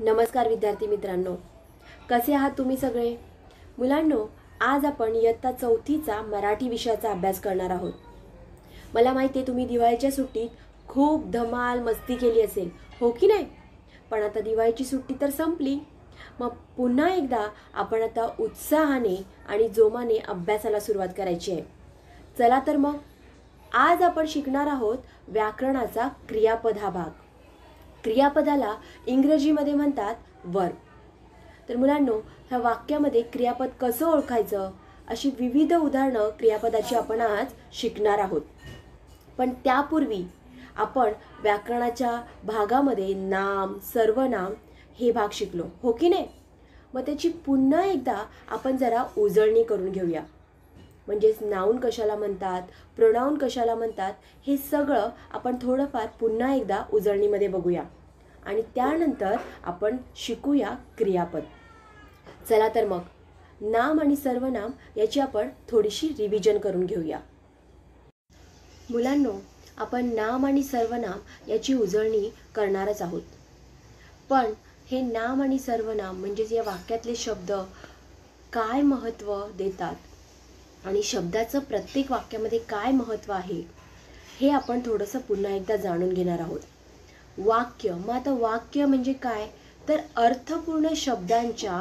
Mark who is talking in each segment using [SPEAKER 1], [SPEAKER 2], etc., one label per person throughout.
[SPEAKER 1] नमस्कार विद्यार्थी मित्रांनो, कसे आहात तुम्ही सगळे? मुलांनो, आज आपण इयत्ता 4थीचा मराठी विषयाचा अभ्यास करणार आहोत. मला माहिती आहे तुम्ही दिवाळीच्या सुट्टीत खूप धमाल मस्ती केली असेल, हो की नाही? पण आता दिवाळीची सुट्टी तर संपली. मग पुन्हा एकदा आपण आता उत्साहाने आणि जोमाने अभ्यासाला सुरुवात करायची आहे. चला तर मग आज आपण शिकणार आहोत व्याकरणाचा क्रियापद हा भाग. क्रियापदाला इंग्रजीमध्ये म्हणतात वर्ब. तर मुलांनो, ह्या वाक्यामध्ये क्रियापद कसं ओळखायचं अशी विविध उदाहरणं क्रियापदाची आपण आज शिकणार आहोत. पण त्यापूर्वी आपण व्याकरणाच्या भागामध्ये नाम, सर्वनाम हे भाग शिकलो, हो की नाही? मग त्याची पुन्हा एकदा आपण जरा उजळणी करून घेऊया. म्हणजेच नाऊन कशाला म्हणतात, प्रोनाऊन कशाला म्हणतात, हे सगळं आपण थोडंफार पुन्हा एकदा उजळणीमध्ये बघूया आणि त्यानंतर आपण शिकूया क्रियापद. चला तर मग नाम आणि सर्वनाम याची आपण थोडीशी रिव्हिजन करून घेऊया. मुलांनो, आपण नाम आणि सर्वनाम याची उजळणी करणारच आहोत. पण हे नाम आणि सर्वनाम म्हणजेच या वाक्यातले शब्द काय महत्त्व देतात आणि शब्दाचं प्रत्येक वाक्यामध्ये काय महत्त्व आहे हे आपण थोडंसं पुन्हा एकदा जाणून घेणार आहोत. वाक्य, मग आता वाक्य म्हणजे काय? तर अर्थपूर्ण शब्दांच्या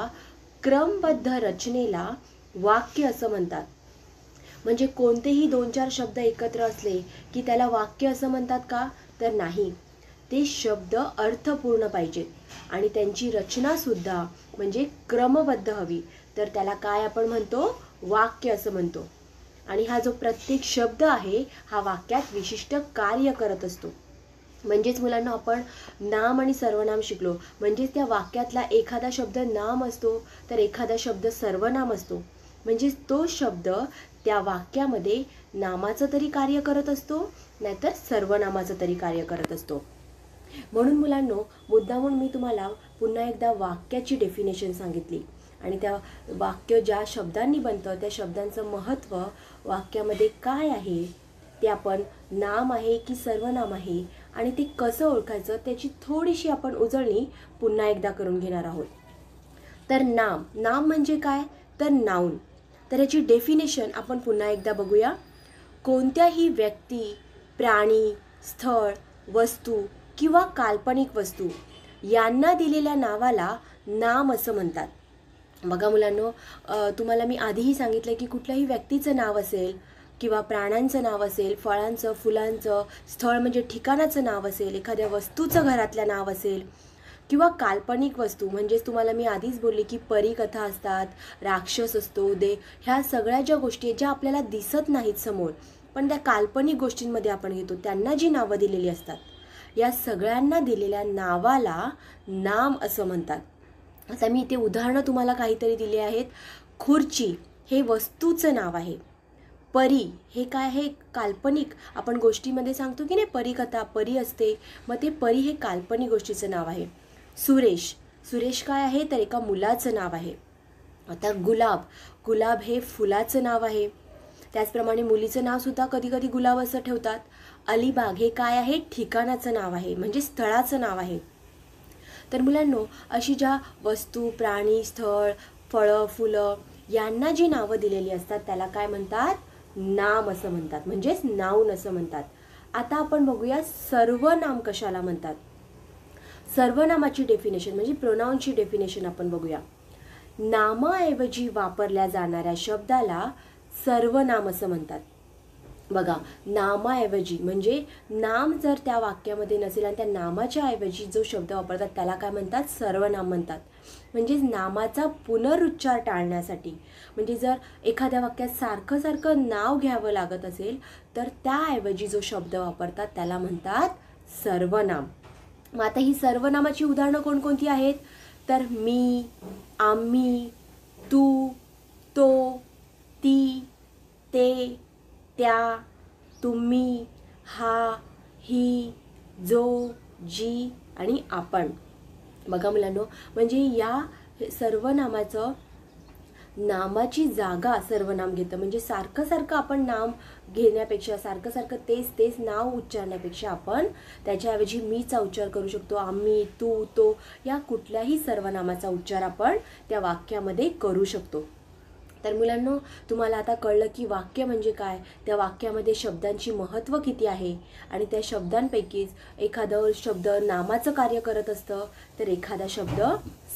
[SPEAKER 1] क्रमबद्ध रचनेला वाक्य असं म्हणतात. म्हणजे कोणतेही 2-4 शब्द एकत्र असले की त्याला वाक्य असं म्हणतात का? तर नाही. ते शब्द अर्थपूर्ण पाहिजेत आणि त्यांची रचना सुद्धा म्हणजे क्रमबद्ध हवी, तर त्याला काय आपण म्हणतो? वाक्य असं म्हणतो. आणि हा जो प्रत्येक शब्द आहे हा वाक्यात विशिष्ट कार्य करत असतो. म्हणजेच मुलांना आपण नाम आणि सर्वनाम शिकलो, म्हणजेच त्या वाक्यातला एखादा शब्द नाम असतो तर एखादा शब्द सर्वनाम असतो. म्हणजेच तो शब्द त्या वाक्यामध्ये नामाचं तरी कार्य करत असतो, नाहीतर सर्वनामाचं तरी कार्य करत असतो. म्हणून मुलांनो, मुद्दामून मी तुम्हाला पुन्हा एकदा वाक्याची डेफिनेशन सांगितली आणि त्या वाक्य ज्या शब्दांनी बनतं त्या शब्दांचं महत्त्व वाक्यामध्ये काय आहे, ते आपण नाम आहे की सर्वनाम आहे आणि ते कसं ओळखायचं त्याची थोडीशी आपण उजळणी पुन्हा एकदा करून घेणार आहोत. तर नाम म्हणजे काय? तर नाऊन. तर याची डेफिनेशन आपण पुन्हा एकदा बघूया. कोणत्याही व्यक्ती, प्राणी, स्थळ, वस्तू किंवा काल्पनिक वस्तू यांना दिलेल्या नावाला नाम असं म्हणतात. बघा मुलांनो, तुम्हाला मी आधीही सांगितलं की कुठल्याही व्यक्तीचं नाव असेल किंवा प्राण्यांचं नाव असेल, फळांचं, फुलांचं, स्थळ म्हणजे ठिकाणाचं नाव असेल, एखाद्या वस्तूचं घरातलं नाव असेल किंवा काल्पनिक वस्तू म्हणजेच तुम्हाला मी आधीच बोलली की परीकथा असतात, राक्षस असतो, ह्या सगळ्या ज्या गोष्टी आहेत ज्या आपल्याला दिसत नाहीत समोर पण त्या काल्पनिक गोष्टींमध्ये आपण घेतो त्यांना जी नावं दिलेली असतात, या सगळ्यांना दिलेल्या नावाला नाम असं म्हणतात. आता मी इथे उदाहरणं तुम्हाला काहीतरी दिली आहेत. खुर्ची हे वस्तूचं नाव आहे. परी हे काय आहे? काल्पनिक. आपण गोष्टीमध्ये सांगतो की नाही परीकथा, परी असते, मग ते परी हे काल्पनिक गोष्टीचं नाव आहे. सुरेश काय आहे? तर एका मुलाचं नाव आहे. आता गुलाब हे फुलाचं नाव आहे. त्याचप्रमाणे मुलीचं नाव सुद्धा कधी कधी गुलाब असं ठेवतात. अलिबाग हे काय आहे? ठिकाणाचं नाव आहे, म्हणजे स्थळाचं नाव आहे. तर मुलांनो, अशी ज्या वस्तू, प्राणी, स्थळ, फळं, फुलं यांना जी नावं दिलेली असतात त्याला काय म्हणतात? नाम असं म्हणतात, म्हणजेच नाऊन असं म्हणतात. आता आपण बघूया सर्वनाम कशाला म्हणतात. सर्वनामाची डेफिनेशन म्हणजे प्रोनाऊनची डेफिनेशन आपण बघूया. नामाऐवजी वापरल्या जाणाऱ्या शब्दाला सर्वनाम असं म्हणतात. बघा, नामाऐवजी म्हणजे नाम जर त्या वाक्यामध्ये नसेल आणि त्या नामाच्या ऐवजी जो शब्द वापरतात त्याला काय म्हणतात? सर्वनाम म्हणतात. म्हणजेच नामाचा पुनरुच्चार टाळण्यासाठी, म्हणजे जर एखाद्या वाक्यात सारखं सारखं नाव घ्यावं लागत असेल तर त्याऐवजी जो शब्द वापरतात त्याला म्हणतात सर्वनाम. मग आता ही सर्वनामाची उदाहरणं कोणकोणती आहेत? तर मी, आम्ही, तू, तो, ती, ते, त्या, तुम्ही, हा, ही, जो, जी आणि आपण. बघा मुलांनो, म्हणजे या सर्वनामाचं नामाची जागा सर्वनाम घेतं. म्हणजे सारखं सारखं आपण नाम घेण्यापेक्षा, सारखं सारखं तेच तेच नाव उच्चारण्यापेक्षा आपण त्याच्याऐवजी मीचा उच्चार करू शकतो. आम्ही, तू, तो या कुठल्याही सर्वनामाचा उच्चार आपण त्या वाक्यामध्ये करू शकतो. तर मुलांनो, तुम्हाला आता कळलं की वाक्य म्हणजे काय, त्या वाक्यामध्ये शब्दांची महत्त्व किती आहे आणि त्या शब्दांपैकीच एखादं शब्द नामाचं कार्य करत असतं तर एखादा शब्द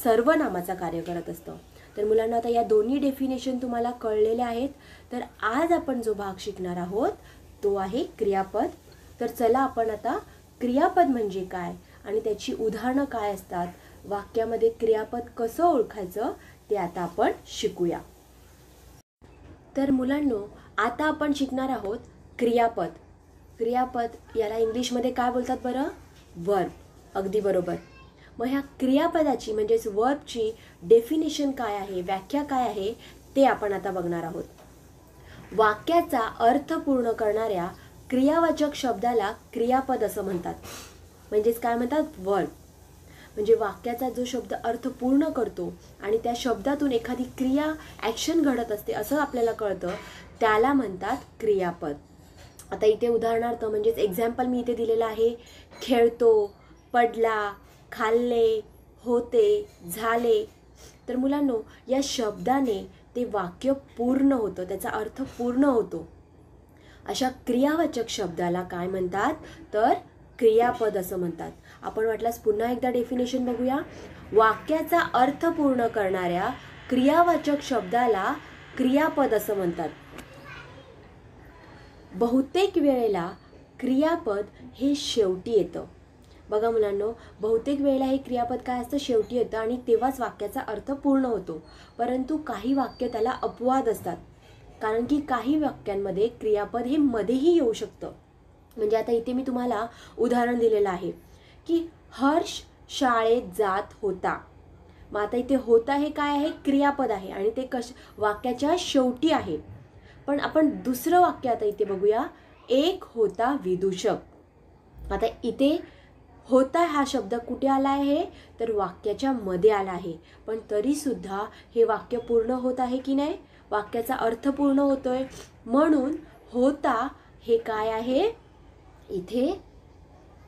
[SPEAKER 1] सर्वनामाचं कार्य करत असतं. तर मुलांना आता या दोन्ही डेफिनेशन तुम्हाला कळलेल्या आहेत. तर आज आपण जो भाग शिकणार आहोत तो आहे क्रियापद. तर चला आपण आता क्रियापद म्हणजे काय आणि त्याची उदाहरणं काय असतात, वाक्यामध्ये क्रियापद कसं ओळखायचं ते आता आपण शिकूया. तर मुलांनो, आता आपण शिकणार आहोत क्रियापद. क्रियापद याला इंग्लिशमध्ये काय बोलतात बरं? वर्ब. अगदी बरोबर. मग ह्या क्रियापदाची म्हणजेच वर्बची डेफिनेशन काय आहे, व्याख्या काय आहे ते आपण आता बघणार आहोत. वाक्याचा अर्थ पूर्ण करणाऱ्या क्रियावाचक शब्दाला क्रियापद असं म्हणतात. म्हणजेच काय म्हणतात? वर्ब. म्हणजे वाक्याचा जो शब्द अर्थ पूर्ण करतो आणि त्या शब्दातून एखादी क्रिया, ॲक्शन घडत असते असं आपल्याला कळतं, त्याला म्हणतात क्रियापद. आता इथे उदाहरणार्थ म्हणजेच एक्झाम्पल मी इथे दिलेलं आहे. खेळतो, पडला, खाल्ले, होते, झाले. तर मुलांनो, या शब्दाने ते वाक्य पूर्ण होतं, त्याचा अर्थ पूर्ण होतो. अशा क्रियावाचक शब्दाला काय म्हणतात? तर क्रियापद असं म्हणतात. आपण वाटल्यास पुन्हा एकदा डेफिनेशन बघूया. वाक्याचा अर्थ पूर्ण करणाऱ्या क्रियावाचक शब्दाला क्रियापद असं म्हणतात. बहुतेक वेळेला क्रियापद हे शेवटी येतं. बघा मुलांनो, बहुतेक वेळेला हे क्रियापद काय असतं? शेवटी येतं आणि तेव्हाच वाक्याचा अर्थ पूर्ण होतो. परंतु काही वाक्य त्याला अपवाद असतात, कारण की काही वाक्यांमध्ये क्रियापद हे मध्येही येऊ शकतं. म्हणजे आता इथे मी तुम्हाला उदाहरण दिलेलं आहे की हर्ष शाळेत जात होता. मग आता इथे होता हे काय आहे? क्रियापद आहे आणि ते वाक्याच्या शेवटी आहे. पण आपण दुसरं वाक्य आता इथे बघूया. एक होता विदूषक. आता इथे होता हा शब्द कुठे आला आहे? तर वाक्याच्या मध्ये आला आहे. पण तरी सुद्धा हे वाक्य पूर्ण होत आहे की नाही? वाक्याचा अर्थ पूर्ण होतोय. म्हणून होता हे काय आहे? इथे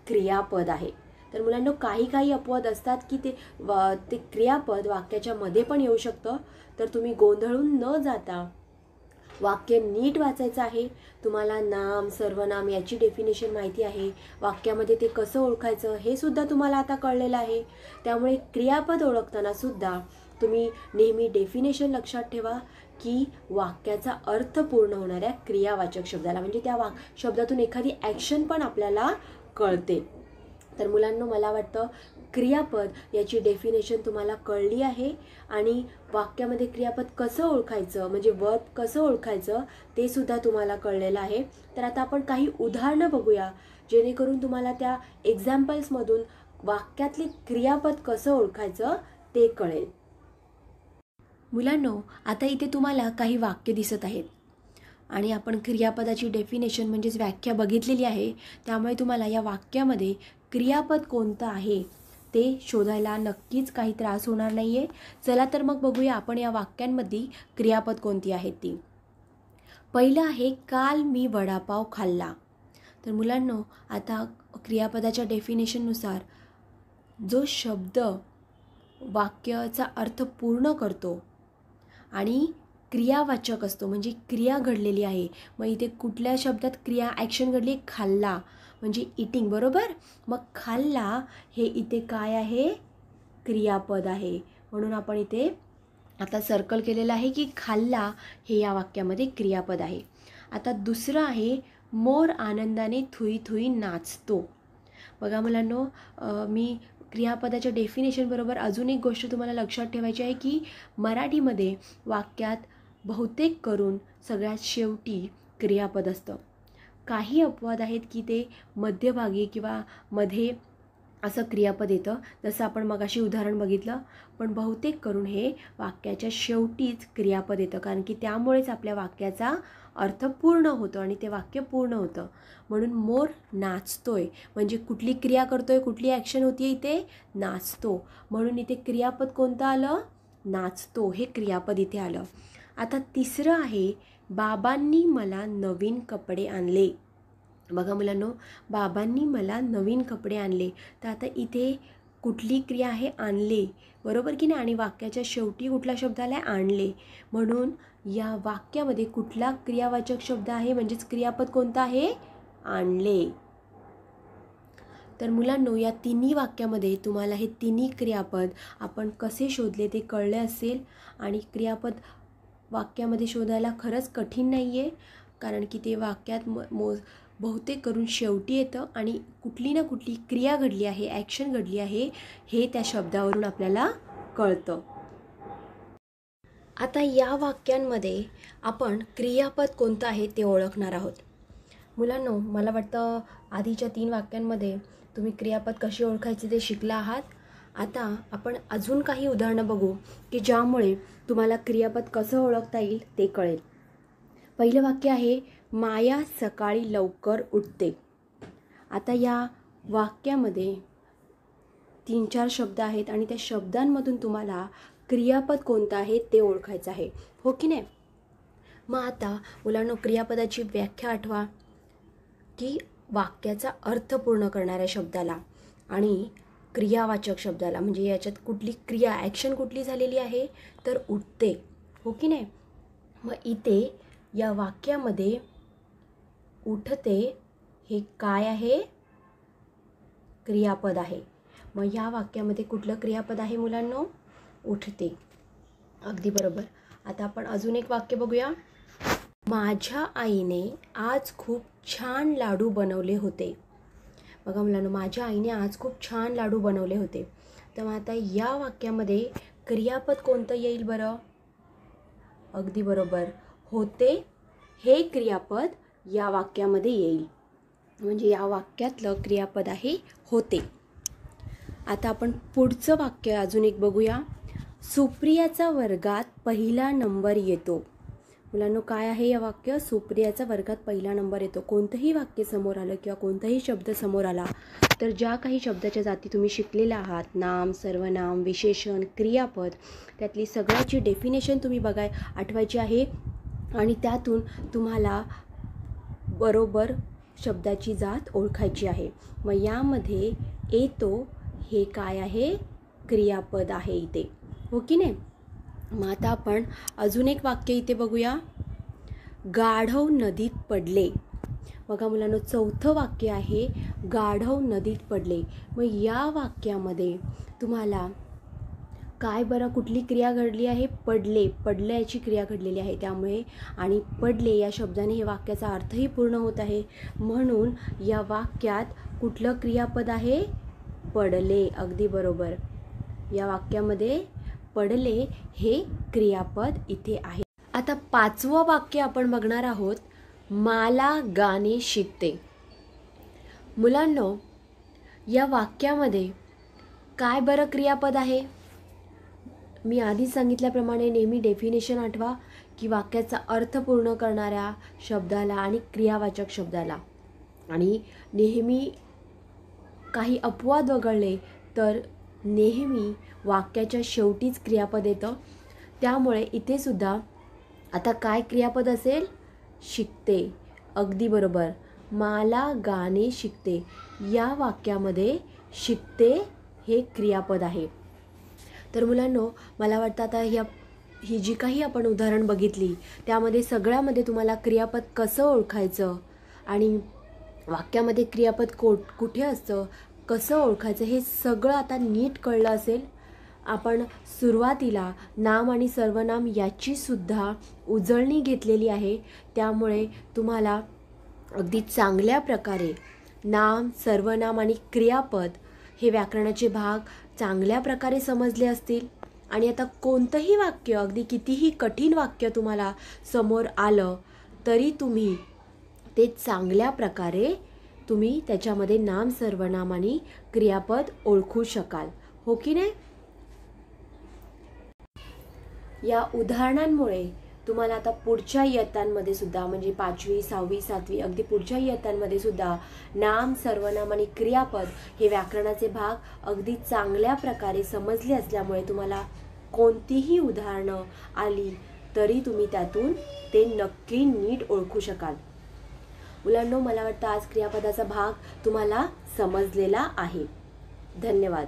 [SPEAKER 1] क्रियापद आहे. तर मुलांनो, काही अपवाद असतात की ते क्रियापद वाक्याच्या मध्ये पण येऊ शकतं. तर तुम्ही गोंधळून न जाता वाक्य नीट वाचायचं आहे. तुम्हाला नाम, सर्वनाम याची डेफिनेशन माहिती आहे. वाक्यामध्ये ते कसं ओळखायचं हे सुद्धा तुम्हाला आता कळलेलं आहे. त्यामुळे क्रियापद ओळखताना सुद्धा तुम्ही नेहमी डेफिनेशन लक्षात ठेवा की वाक्याचा अर्थ पूर्ण होणाऱ्या क्रियावाचक शब्दाला, म्हणजे त्या शब्दातून एखादी ॲक्शन पण आपल्याला कळते. तर मुलांनो, मला वाटतं क्रियापद याची डेफिनेशन तुम्हाला कळली आहे आणि वाक्यामध्ये क्रियापद कसं ओळखायचं, म्हणजे वर्ब कसं ओळखायचं ते सुद्धा तुम्हाला कळलेलं आहे. तर आता आपण काही उदाहरणं बघूया, जेणेकरून तुम्हाला त्या एक्झाम्पल्समधून वाक्यातले क्रियापद कसं ओळखायचं ते कळेल. मुलांनो, आता इथे तुम्हाला काही वाक्य दिसत आहेत आणि आपण क्रियापदाची डेफिनेशन म्हणजेच व्याख्या बघितलेली आहे. त्यामुळे तुम्हाला या वाक्यामध्ये क्रियापद कोणतं आहे ते शोधायला नक्कीच काही त्रास होणार नाही आहे. चला तर मग बघूया आपण या वाक्यांमध्ये क्रियापद कोणती आहेत ती. पहिलं आहे काल मी वडापाव खाल्ला. तर मुलांनो, आता क्रियापदाच्या डेफिनेशननुसार जो शब्द वाक्याचा अर्थ पूर्ण करतो आणि क्रियावाचक असतो, म्हणजे क्रिया घडलेली आहे. मग इथे कुठल्या शब्दात क्रिया, ॲक्शन घडली? खाल्ला म्हणजे इटिंग, बरोबर. मग खाल्ला हे इथे काय आहे? क्रियापद आहे. म्हणून आपण इथे आता सर्कल केलेलं आहे की खाल्ला हे या वाक्यामध्ये क्रियापद आहे. आता दुसरं आहे मोर आनंदाने थुई थुई नाचतो. बघा मुलांनो, मी क्रियापदाच्या डेफिनेशन बरोबर अजून एक गोष्ट तुम्हाला लक्षात ठेवायची आहे की मराठीमध्ये वाक्यात बहुतेक करून सगळ्यात शेवटी क्रियापद असतं. काही अपवाद आहेत की ते मध्यभागी किंवा मध्ये असं क्रियापद येतं, जसं आपण मगाशी उदाहरण बघितलं. पण बहुतेक करून हे वाक्याच्या शेवटीच क्रियापद येतं, कारण की त्यामुळेच आपल्या वाक्याचा अर्थ पूर्ण होतो आणि ते वाक्य पूर्ण होतं. म्हणून मोर नाचतोय म्हणजे कुठली क्रिया करतोय, कुठली ॲक्शन होती इथे? नाचतो. म्हणून इथे क्रियापद कोणतं आलं? नाचतो हे क्रियापद इथे आलं. आता तिसरं आहे बाबांनी मला नवीन कपडे आणले. बघा मुलांनो, बाबांनी मला नवीन कपडे आणले. तर आता इथे कुठली क्रिया आहे? आणले, बरोबर की नाही? आणि वाक्याच्या शेवटी कुठला शब्द आला आहे? आणले. म्हणून या वाक्यामध्ये कुठला क्रियावाचक शब्द आहे, म्हणजेच क्रियापद कोणतं आहे? आणले. तर मुलांनो, या तिन्ही वाक्यामध्ये तुम्हाला हे तिन्ही क्रियापद आपण कसे शोधले ते कळले असेल. आणि क्रियापद वाक्यामध्ये शोधायला खरंच कठीण नाही आहे, कारण की ते वाक्यात बहुतेक करून शेवटी येतं आणि कुठली ना कुठली क्रिया घडली आहे, ॲक्शन घडली आहे, हे त्या शब्दावरून आपल्याला कळतं. आता या वाक्यांमध्ये आपण क्रियापद कोणतं आहे ते ओळखणार आहोत. मुलांनो, मला वाटतं आधीच्या 3 वाक्यांमध्ये तुम्ही क्रियापद कशी ओळखायचे ते शिकला आहात. आता आपण अजून काही उदाहरणं बघू की ज्यामुळे तुम्हाला क्रियापद कसं ओळखता येईल ते कळेल. पहिलं वाक्य आहे माया सकाळी लवकर उठते. आता या वाक्यामध्ये 3-4 शब्द आहेत आणि त्या शब्दांमधून तुम्हाला क्रियापद कोणतं आहे ते ओळखायचं आहे, हो की नाही? मग आता मुलांनो, क्रियापदाची व्याख्या आठवा की वाक्याचा अर्थ पूर्ण करणाऱ्या शब्दाला आणि क्रियावाचक शब्दाला, म्हणजे याच्यात कुठली क्रिया, ॲक्शन कुठली झालेली आहे, तर उठते, हो की नाही? मग इथे या वाक्यामध्ये उठते हे काय आहे? क्रियापद आहे. मग या वाक्यामध्ये कुठलं क्रियापद आहे मुलांनो? उठते. अगदी बरोबर. आता आपण अजून एक वाक्य बघूया. माझ्या आईने आज खूप छान लाडू बनवले होते. बघा मुलांनो, माझ्या आईने आज खूप छान लाडू बनवले होते. तर मग आता या वाक्यामध्ये क्रियापद कोणतं येईल बरं? अगदी बरोबर, होते हे क्रियापद या वाक्यामध्ये येईल. म्हणजे या वाक्यातलं क्रियापद आहे होते. आता आपण पुढचं वाक्य अजून एक बघूया. सुप्रियाचा वर्गात पहिला नंबर येतो. मुलांनो, काय आहे या वाक्य? सुप्रियाचा वर्गात पहिला नंबर येतो. कोणतंही वाक्य समोर आलं किंवा कोणताही शब्द समोर आला तर ज्या काही शब्दाच्या जाती तुम्ही शिकलेल्या आहात, नाम, सर्वनाम, विशेषण, क्रियापद, त्यातली सगळ्याची डेफिनेशन तुम्ही आठवायची आहे आणि त्यातून तुम्हाला बरोबर शब्दाची जात ओळखायची आहे. मग यामध्ये येतो हे काय आहे? क्रियापद आहे इथे, हो की नाही? मग आता आपण अजून एक वाक्य इथे बघूया. गाढव नदीत पडले. बघा मुलांनो, चौथं वाक्य आहे गाढव नदीत पडले. मग या वाक्यामध्ये तुम्हाला काय बरं, कुठली क्रिया घडली आहे? पडले, पडल्याची क्रिया घडलेली आहे. त्यामुळे आणि पडले या शब्दाने हे वाक्याचा अर्थही पूर्ण होत आहे. म्हणून या वाक्यात कुठलं क्रियापद आहे? पडले. अगदी बरोबर. या वाक्यामध्ये पडले हे क्रियापद इथे आहे. आता 5वं वाक्य आपण बघणार आहोत. मला गाणे शिकते. मुलांनो, या वाक्यामध्ये काय बरं क्रियापद आहे? मी आधी सांगितल्याप्रमाणे नेहमी डेफिनेशन आठवा की वाक्याचा अर्थ पूर्ण करणाऱ्या शब्दाला आणि क्रियावाचक शब्दाला, आणि नेहमी काही अपवाद वगळले तर नेहमी वाक्याच्या शेवटीच क्रियापद येतं. त्यामुळे इथे सुद्धा आता काय क्रियापद असेल? शिकते. अगदी बरोबर. मला गाणे शिकते. या वाक्यामध्ये शिकते हे क्रियापद आहे. तर मुलांनो, मला वाटतं आता ही जी काही आपण उदाहरण बघितली त्यामध्ये सगळ्यामध्ये तुम्हाला क्रियापद कसं ओळखायचं आणि वाक्यामध्ये क्रियापद कुठे असतं, कसं ओळखायचं, हे सगळं आता नीट कळलं असेल. आपण सुरुवातीला नाम आणि सर्वनाम याची सुद्धा उजळणी घेतलेली आहे. त्यामुळे तुम्हाला अगदी चांगल्या प्रकारे नाम, सर्वनाम आणि क्रियापद हे व्याकरणाचे भाग चांगल्या प्रकारे समजले असतील. आणि आता कोणतंही वाक्य, अगदी कितीही कठीण वाक्य तुम्हाला समोर आलं तरी तुम्ही ते चांगल्या प्रकारे तुम्ही त्याच्यामध्ये नाम, सर्वनाम आणि क्रियापद ओळखू शकाल, हो की नाही? या उदाहरणांमुळे तुम्हाला आता पुढच्या इयत्तांमध्ये सुद्धा, म्हणजे 5वी, 6वी, 7वी, अगदी पुढच्या इयत्तांमध्ये सुद्धा नाम, सर्वनाम आणि क्रियापद हे व्याकरणाचे भाग अगदी चांगल्या प्रकारे समजले असल्यामुळे तुम्हाला कोणतीही उदाहरणं आली तरी तुम्ही त्यातून ते नक्की नीट ओळखू शकाल. मुलांनो, मला वाटतं आज क्रियापदाचा भाग तुम्हाला समजलेला आहे. धन्यवाद.